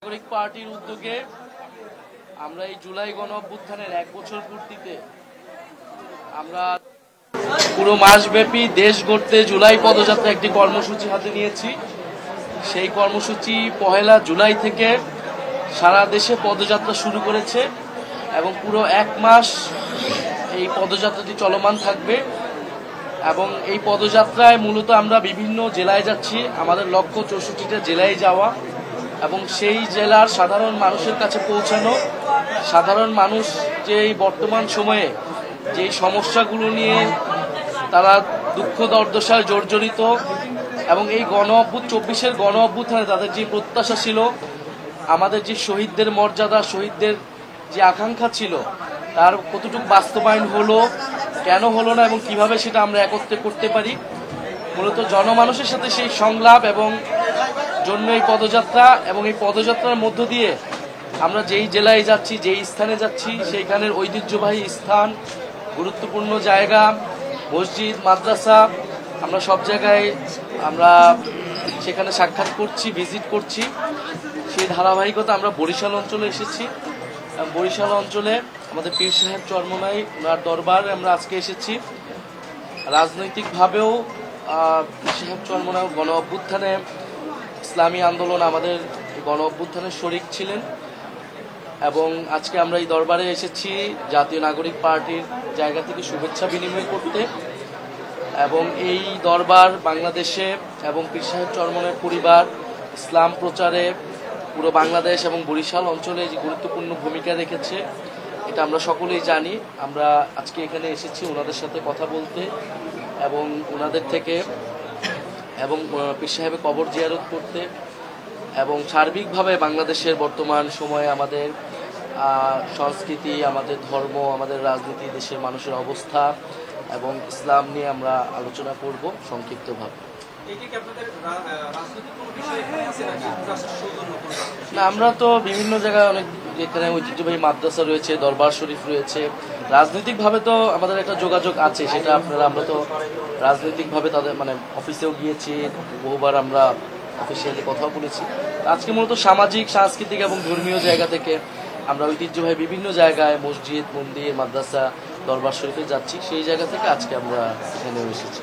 নাগরিক পার্টির উদ্যোগে আমরা এই জুলাই গণ অভ্যুত্থানের 1 বছর পূর্তিতে আমরা পুরো মাসব্যাপী দেশ গড়তে জুলাই পদযাত্রা একটি কর্মসূচি হাতে নিয়েছি। সেই কর্মসূচি 1 জুলাই থেকে সারা দেশে পদযাত্রা শুরু করেছে এবং পুরো 1 মাস এই পদযাত্রাটি চলমান থাকবে। এবং এই পদযাত্রায় মূলত আমরা বিভিন্ন জেলায় যাচ্ছি। আমাদের লক্ষ্য 64টা জেলায় যাওয়া এবং সেই জেলার সাধারণ মানুষের কাছে পৌঁছানো। সাধারণ মানুষ যে এই বর্তমান সময়ে যে সমস্যাগুলো নিয়ে তারা দুঃখ দুর্দশায় জর্জরিত এবং এই 24 গণ অভ্যুত্থানে তাদের যে প্রত্যাশা ছিল, আমাদের যে শহীদদের মর্যাদা, শহীদদের যে আকাঙ্ক্ষা ছিল, তার কতটুকু বাস্তবায়ন হলো, কেন হলো না এবং কিভাবে সেটা আমরা একত্রে করতে পারি, মূলত জনমানুষের সাথে সেই সংলাপ এবং জন্য এই পদযাত্রা। এবং এই পদযাত্রার মধ্য দিয়ে আমরা যেই জেলায় যাচ্ছি, যেই স্থানে যাচ্ছি, সেইখানের ঐতিহ্যবাহী স্থান, গুরুত্বপূর্ণ জায়গা, মসজিদ, মাদ্রাসা, আমরা সব জায়গায় আমরা সেখানে সাক্ষাৎ করছি, ভিজিট করছি। সেই ধারাবাহিকতা আমরা বরিশাল অঞ্চলে এসেছি। বরিশাল অঞ্চলে আমাদের পীর সাহেব চরমোনাই, ওনার দরবারে আমরা আজকে এসেছি। রাজনৈতিকভাবেও পীর সাহেব চরমোনাই গণ অভ্যুত্থানে, ইসলামী আন্দোলন আমাদের গণ অভ্যুত্থানের শরিক ছিলেন এবং আজকে আমরা এই দরবারে এসেছি জাতীয় নাগরিক পার্টির জায়গা থেকে শুভেচ্ছা বিনিময় করতে। এবং এই দরবার বাংলাদেশে এবং পীর সাহেব চরমোনাইর পরিবার ইসলাম প্রচারে পুরো বাংলাদেশ এবং বরিশাল অঞ্চলে যে গুরুত্বপূর্ণ ভূমিকা রেখেছে, এটা আমরা সকলেই জানি। আমরা আজকে এখানে এসেছি ওনাদের সাথে কথা বলতে এবং ওনাদের থেকে এবং পীর সাহেবের কবর জিয়ারত করতে এবং সার্বিকভাবে বাংলাদেশের বর্তমান সময়ে আমাদের সংস্কৃতি, আমাদের ধর্ম, আমাদের রাজনীতি, দেশের মানুষের অবস্থা এবং ইসলাম নিয়ে আমরা আলোচনা করব সংক্ষিপ্তভাবে। না, আমরা তো বিভিন্ন জায়গায় অনেক, এখানে ঐতিহ্যবাহী মাদ্রাসা রয়েছে, দরবার শরীফ রয়েছে। রাজনৈতিকভাবে তো আমাদের একটা যোগাযোগ আছে, সেটা আমরা তো রাজনৈতিকভাবে তাদের অফিসেও গিয়েছি, বহুবার আমরা অফিসিয়ালি কথাও বলেছি। আজকে মূলত সামাজিক, সাংস্কৃতিক এবং ধর্মীয় জায়গা থেকে আমরা ঐতিহ্যবাহী বিভিন্ন জায়গায় মসজিদ, মন্দির, মাদ্রাসা, দরবার শরীফে যাচ্ছি। সেই জায়গা থেকে আজকে আমরা এখানে এসেছি।